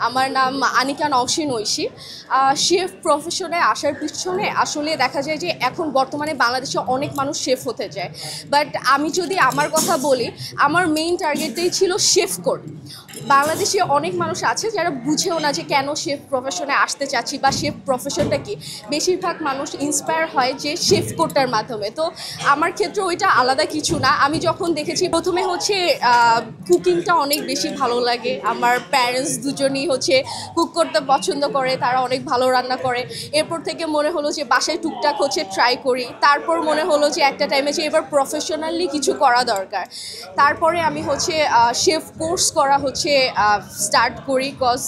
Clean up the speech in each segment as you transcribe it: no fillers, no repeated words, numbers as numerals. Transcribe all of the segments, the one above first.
আমার নাম আনিকা নওশিন ঐশী। শেফ প্রফেশনে আসার পিছনে আসলে দেখা যায় যে এখন বর্তমানে বাংলাদেশে অনেক মানুষ শেফ হতে যায়, বাট আমি যদি আমার কথা বলি, আমার মেইন টার্গেটটাই ছিল শেফ কোড। বাংলাদেশে অনেক মানুষ আছে যারা বুঝেও না যে কেন শেফ প্রফেশনে আসতে চাচ্ছি বা শেফ প্রফেশনটা কি। বেশিরভাগ মানুষ ইন্সপায়ার হয় যে শেফ কোডটার মাধ্যমে। তো আমার ক্ষেত্রে ওইটা আলাদা কিছু না। আমি যখন দেখেছি প্রথমে হচ্ছে কুকিংটা অনেক বেশি ভালো লাগে। আমার প্যারেন্টস দুজনই হচ্ছে কুক করতে পছন্দ করে, তারা অনেক ভালো রান্না করে। এরপর থেকে মনে হলো যে বাসায় টুকটাক হচ্ছে ট্রাই করি। তারপর মনে হলো যে একটা টাইমে যে এবার প্রফেশনালি কিছু করা দরকার। তারপরে আমি হচ্ছে শেফ কোর্স করা হচ্ছে স্টার্ট করি, কজ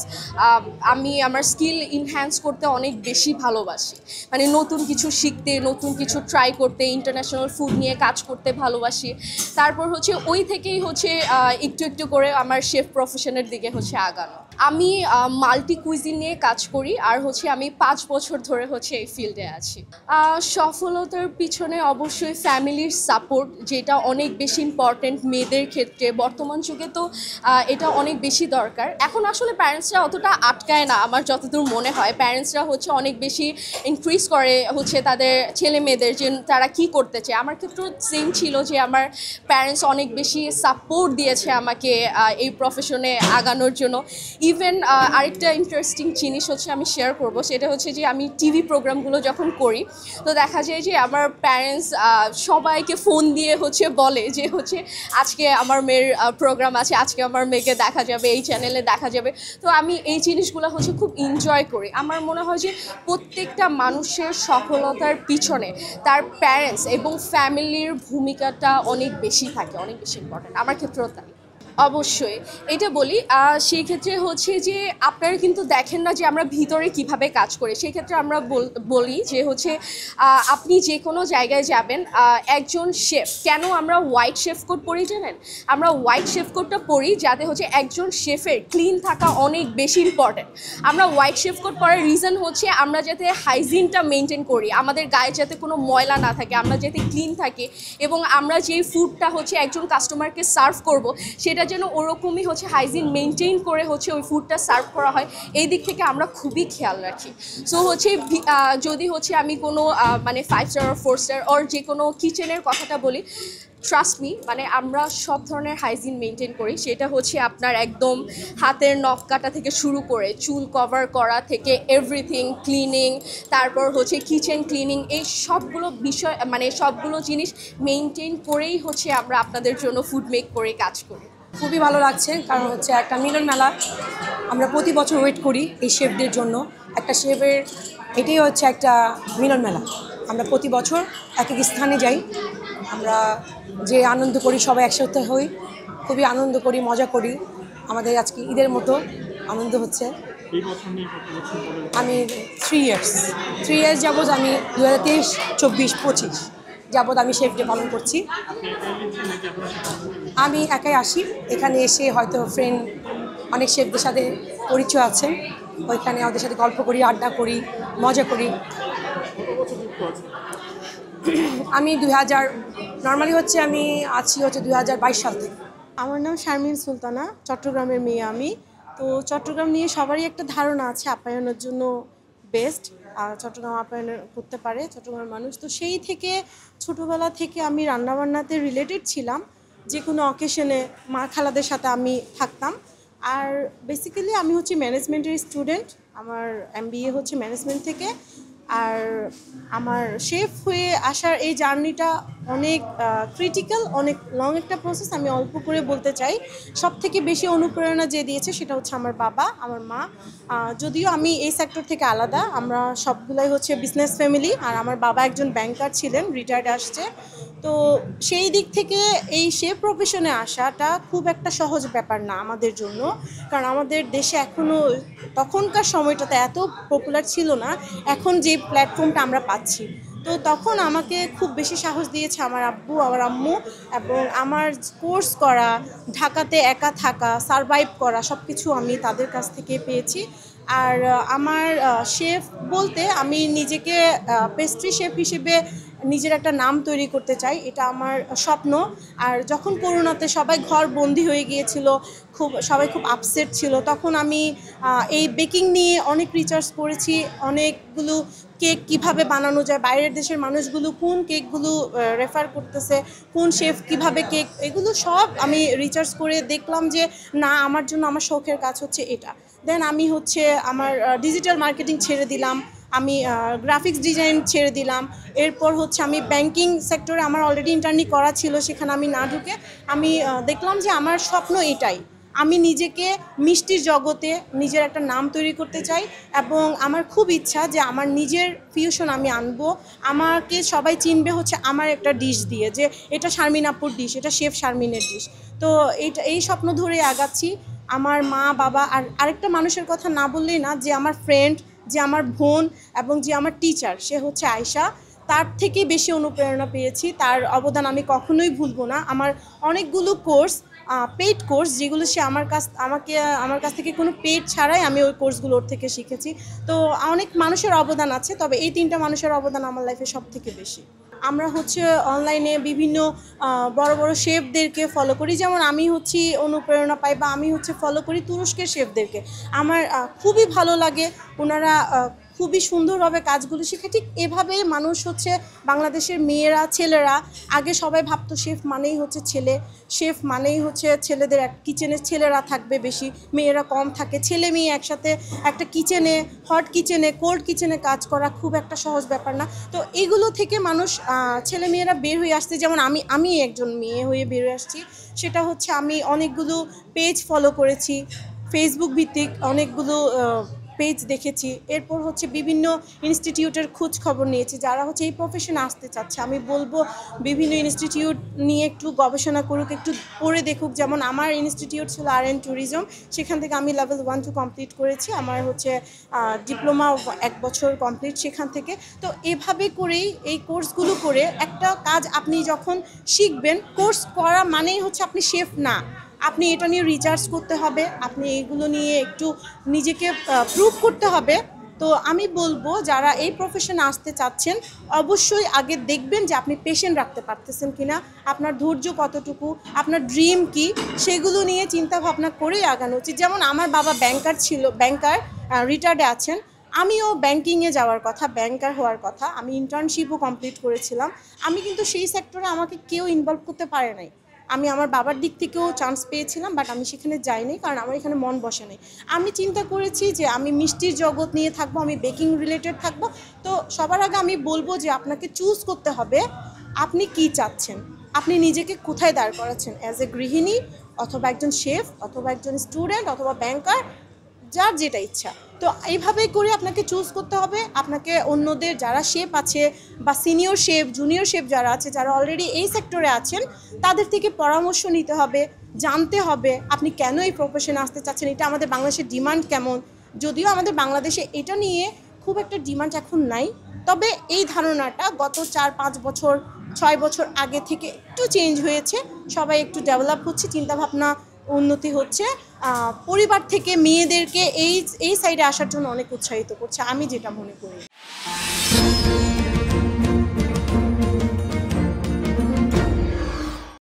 আমি আমার স্কিল ইনহ্যান্স করতে অনেক বেশি ভালোবাসি। মানে নতুন কিছু শিখতে, নতুন কিছু ট্রাই করতে, ইন্টারন্যাশনাল ফুড নিয়ে কাজ করতে ভালোবাসি। তারপর হচ্ছে ওই থেকেই হচ্ছে একটু একটু করে আমার শেফ প্রফেশনের দিকে হচ্ছে আগানো। আমি মাল্টি কুইজিন নিয়ে কাজ করি, আর হচ্ছে আমি 5 বছর ধরে হচ্ছে এই ফিল্ডে আছি। সফলতার পিছনে অবশ্যই ফ্যামিলির সাপোর্ট, যেটা অনেক বেশি ইম্পর্টেন্ট মেয়েদের ক্ষেত্রে। বর্তমান যুগে তো এটা অনেক বেশি দরকার। এখন আসলে প্যারেন্টসরা অতটা আটকায় না, আমার যতদূর মনে হয়। প্যারেন্টসরা হচ্ছে অনেক বেশি ইনক্রিজ করে হচ্ছে তাদের ছেলে মেয়েদের যে তারা কি করতে চায়। আমার ক্ষেত্রেও সেম ছিল যে আমার প্যারেন্টস অনেক বেশি সাপোর্ট দিয়েছে আমাকে এই প্রফেশনে আগানোর জন্য। ইভেন আরেকটা ইন্টারেস্টিং জিনিস হচ্ছে আমি শেয়ার করব, সেটা হচ্ছে যে আমি টিভি প্রোগ্রামগুলো যখন করি, তো দেখা যায় যে আমার প্যারেন্টস সবাইকে ফোন দিয়ে হচ্ছে বলে যে হচ্ছে আজকে আমার মেয়ের প্রোগ্রাম আছে, আজকে আমার মেয়েকে দেখা যাবে, এই চ্যানেলে দেখা যাবে। তো আমি এই জিনিসগুলো হচ্ছে খুব এনজয় করি। আমার মনে হয় যে প্রত্যেকটা মানুষের সফলতার পিছনে তার প্যারেন্টস এবং ফ্যামিলির ভূমিকাটা অনেক বেশি থাকে, অনেক বেশি ইম্পর্ট্যান্ট। আমার ক্ষেত্রেও তাই। অবশ্যই এটা বলি, সেই ক্ষেত্রে হচ্ছে যে আপনারা কিন্তু দেখেন না যে আমরা ভিতরে কিভাবে কাজ করি। সেই ক্ষেত্রে আমরা বলি যে হচ্ছে আপনি যে কোনো জায়গায় যাবেন, একজন শেফ, কেন আমরা হোয়াইট শেফ কোট পরি জানেন? আমরা হোয়াইট শেফ কোটটা পরি যাতে হচ্ছে একজন শেফের ক্লিন থাকা অনেক বেশি ইম্পর্ট্যান্ট। আমরা হোয়াইট শেফ কোট পরার রিজন হচ্ছে আমরা যাতে হাইজিনটা মেনটেন করি, আমাদের গায়ে যাতে কোনো ময়লা না থাকে, আমরা যাতে ক্লিন থাকি, এবং আমরা যে ফুডটা হচ্ছে একজন কাস্টমারকে সার্ভ করব সেটা যেন ওরকমই হচ্ছে হাইজিন মেনটেন করে হচ্ছে ওই ফুডটা সার্ভ করা হয়। এই দিক থেকে আমরা খুবই খেয়াল রাখি। সো হচ্ছে যদি হচ্ছে আমি কোনো মানে 5 স্টার or 4 স্টার ওর যে কোনো কিচেনের কথাটা বলি, ট্রাস্ট মি, মানে আমরা সব ধরনের হাইজিন মেনটেন করি। সেটা হচ্ছে আপনার একদম হাতের নখ কাটা থেকে শুরু করে চুল কভার করা থেকে এভরিথিং ক্লিনিং, তারপর হচ্ছে কিচেন ক্লিনিং, এই সবগুলো বিষয় মানে সবগুলো জিনিস মেনটেন করেই হচ্ছে আমরা আপনাদের জন্য ফুড মেক করে কাজ করি। খুবই ভালো লাগছে, কারণ হচ্ছে একটা মিলন মেলা। আমরা প্রতি বছর ওয়েট করি এই শেফদের জন্য। একটা শেফের এটাই হচ্ছে একটা মিলন মেলা। আমরা প্রতি বছর এক এক স্থানে যাই, আমরা যে আনন্দ করি, সবাই একসাথে হই, খুবই আনন্দ করি, মজা করি। আমাদের আজকে ঈদের মতো আনন্দ হচ্ছে। আমি 3 ইয়ার্স যাবৎ, আমি 2023, 24, 25 যাবৎ আমি শেফ ডে পালন করছি। আমি একাই আসি, এখানে এসে হয়তো ফ্রেন্ড অনেক শেফদের সাথে পরিচয় আছে, ওইখানে ওদের সাথে গল্প করি, আড্ডা করি, মজা করি। আমি 2000 নর্মালি হচ্ছে আমি আছি হচ্ছে 2022 সাল থেকে। আমার নাম শারমিন সুলতানা, চট্টগ্রামের মেয়ে আমি। তো চট্টগ্রাম নিয়ে সবারই একটা ধারণা আছে আপ্যায়নের জন্য বেস্ট, আর চট্টগ্রাম আপ্যায়ন করতে পারে চট্টগ্রামের মানুষ। তো সেই থেকে ছোটোবেলা থেকে আমি রান্নাবান্নাতে রিলেটেড ছিলাম। যে কোনো অকেশনে মা খালাদের সাথে আমি থাকতাম। আর বেসিক্যালি আমি হচ্ছে ম্যানেজমেন্টের স্টুডেন্ট, আমার MBA হচ্ছে ম্যানেজমেন্ট থেকে। আর আমার শেফ হয়ে আসার এই জার্নিটা অনেক ক্রিটিক্যাল, অনেক লং একটা প্রসেস। আমি অল্প করে বলতে চাই, সব থেকে বেশি অনুপ্রেরণা যে দিয়েছে সেটা হচ্ছে আমার বাবা, আমার মা। যদিও আমি এই সেক্টর থেকে আলাদা, আমরা সবগুলাই হচ্ছে বিজনেস ফ্যামিলি। আর আমার বাবা একজন ব্যাংকার ছিলেন, রিটায়ার্ড আসছে। তো সেই দিক থেকে এই শেফ প্রফেশনে আসাটা খুব একটা সহজ ব্যাপার না আমাদের জন্য, কারণ আমাদের দেশে এখনও তখনকার সময়টাতে এত পপুলার ছিল না এখন যে প্ল্যাটফর্মটা আমরা পাচ্ছি। তো তখন আমাকে খুব বেশি সাহস দিয়েছে আমার আব্বু, আমার আম্মু, এবং আমার কোর্স করা, ঢাকাতে একা থাকা, সারভাইভ করা, সব কিছু আমি তাদের কাছ থেকে পেয়েছি। আর আমার শেফ বলতে আমি নিজেকে পেস্ট্রি শেফ হিসেবে নিজের একটা নাম তৈরি করতে চাই, এটা আমার স্বপ্ন। আর যখন করোনাতে সবাই ঘর বন্দি হয়ে গিয়েছিল, সবাই খুব আপসেট ছিল, তখন আমি এই বেকিং নিয়ে অনেক রিসার্চ করেছি। অনেকগুলো কেক কিভাবে বানানো যায়, বাইরের দেশের মানুষগুলো কোন কেকগুলো রেফার করতেছে, কোন শেফ কিভাবে কেক, এগুলো সব আমি রিসার্চ করে দেখলাম যে না, আমার জন্য আমার শখের কাজ হচ্ছে এটা। দেন আমি হচ্ছে আমার ডিজিটাল মার্কেটিং ছেড়ে দিলাম, আমি গ্রাফিক্স ডিজাইন ছেড়ে দিলাম। এরপর হচ্ছে আমি ব্যাংকিং সেক্টরে আমার অলরেডি ইন্টার্নি করা ছিল, সেখানে আমি না ঢুকে আমি দেখলাম যে আমার স্বপ্ন এটাই। আমি নিজেকে মিষ্টির জগতে নিজের একটা নাম তৈরি করতে চাই, এবং আমার খুব ইচ্ছা যে আমার নিজের ফিউশন আমি আনবো। আমাকে সবাই চিনবে হচ্ছে আমার একটা ডিশ দিয়ে, যে এটা শারমিন আপুর ডিশ, এটা শেফ শারমিনের ডিশ। তো এই স্বপ্ন ধরে আগাচ্ছি। আমার মা বাবা আর আরেকটা মানুষের কথা না বললেই না, যে আমার ফ্রেন্ড, যে আমার বোন এবং যে আমার টিচার, সে হচ্ছে আয়শা। তার থেকে বেশি অনুপ্রেরণা পেয়েছি, তার অবদান আমি কখনোই ভুলবো না। আমার অনেকগুলো কোর্স, পেইড কোর্স, যেগুলো সে আমার কাছ থেকে কোনো পেইড ছাড়াই আমি ওই কোর্সগুলো ওর থেকে শিখেছি। তো অনেক মানুষের অবদান আছে, তবে এই 3টা মানুষের অবদান আমার লাইফে সব থেকে বেশি। আমরা হচ্ছে অনলাইনে বিভিন্ন বড় বড় শেফদেরকে ফলো করি, যেমন আমি হচ্ছে অনুপ্রেরণা পাই বা আমি হচ্ছে ফলো করি তুরস্কের শেফদেরকে। আমার খুবই ভালো লাগে, ওনারা খুবই সুন্দরভাবে কাজগুলো শেখে। ঠিক এভাবেই মানুষ হচ্ছে বাংলাদেশের মেয়েরা, ছেলেরা, আগে সবাই ভাবতো শেফ মানেই হচ্ছে ছেলে, শেফ মানেই হচ্ছে ছেলেদের কিচেনে ছেলেরা থাকবে বেশি, মেয়েরা কম থাকে। ছেলে মেয়ে একসাথে একটা কিচেনে, হট কিচেনে, কোল্ড কিচেনে কাজ করা খুব একটা সহজ ব্যাপার না। তো এগুলো থেকে মানুষ, ছেলে মেয়েরা বের হয়ে আসছে, যেমন আমি একজন মেয়ে হয়ে বের হয়ে আসছি। সেটা হচ্ছে আমি অনেকগুলো পেজ ফলো করেছি, ফেসবুক ভিত্তিক অনেকগুলো পেজ দেখেছি। এরপর হচ্ছে বিভিন্ন ইনস্টিটিউটের খোঁজ খবর নিয়েছি, যারা হচ্ছে এই প্রফেশনে আসতে চাচ্ছে। আমি বলবো বিভিন্ন ইনস্টিটিউট নিয়ে একটু গবেষণা করুক, একটু পড়ে দেখুক। যেমন আমার ইনস্টিটিউট ছিল আরএন ট্যুরিজম, সেখান থেকে আমি লেভেল 1-2 কমপ্লিট করেছি। আমার হচ্ছে ডিপ্লোমা 1 বছর কমপ্লিট সেখান থেকে। তো এভাবে করেই এই কোর্সগুলো করে একটা কাজ আপনি যখন শিখবেন, কোর্স করা মানেই হচ্ছে আপনি শেফ না, আপনি এটা নিয়ে রিসার্চ করতে হবে, আপনি এগুলো নিয়ে একটু নিজেকে প্রুভ করতে হবে। তো আমি বলবো যারা এই প্রফেশনে আসতে চাচ্ছেন, অবশ্যই আগে দেখবেন যে আপনি পেশেন্ট রাখতে পারতেছেন কিনা, আপনার ধৈর্য কতটুকু, আপনার ড্রিম কি, সেগুলো নিয়ে চিন্তা ভাবনা করেই আগানো উচিত। যেমন আমার বাবা ব্যাংকার ছিল, রিটায়ার্ডে আছেন, আমিও ব্যাংকিংয়ে যাওয়ার কথা, ব্যাংকার হওয়ার কথা। আমি ইন্টার্নশিপও কমপ্লিট করেছিলাম। আমি কিন্তু সেই সেক্টরে আমাকে কেউ ইনভলভ করতে পারে নাই। আমি আমার বাবার দিক থেকেও চান্স পেয়েছিলাম, বাট আমি সেখানে যাইনি, কারণ আমার এখানে মন বসে নেই। আমি চিন্তা করেছি যে আমি মিষ্টির জগৎ নিয়ে থাকবো, আমি বেকিং রিলেটেড থাকবো। তো সবার আগে আমি বলবো যে আপনাকে চুজ করতে হবে আপনি কি চাচ্ছেন, আপনি নিজেকে কোথায় দাঁড় করাচ্ছেন, অ্যাজ এ গৃহিণী, অথবা একজন শেফ, অথবা একজন স্টুডেন্ট, অথবা ব্যাংকার, যার যেটা ইচ্ছা। তো এইভাবেই করে আপনাকে চুজ করতে হবে। আপনাকে অন্যদের যারা শেফ আছে বা সিনিয়র শেফ, জুনিয়র শেফ যারা আছে, যারা অলরেডি এই সেক্টরে আছেন, তাদের থেকে পরামর্শ নিতে হবে, জানতে হবে আপনি কেন এই প্রফেশনে আসতে চাচ্ছেন, এটা আমাদের বাংলাদেশের ডিমান্ড কেমন। যদিও আমাদের বাংলাদেশে এটা নিয়ে খুব একটা ডিমান্ড এখন নাই, তবে এই ধারণাটা গত 4-5 বছর 6 বছর আগে থেকে একটু চেঞ্জ হয়েছে। সবাই একটু ডেভেলপ হচ্ছে, চিন্তাভাবনা উন্নতি হচ্ছে। পরিবার থেকে মেয়েদেরকে এই সাইডে আসার জন্য অনেক উৎসাহিত করছে, আমি যেটা মনে করি।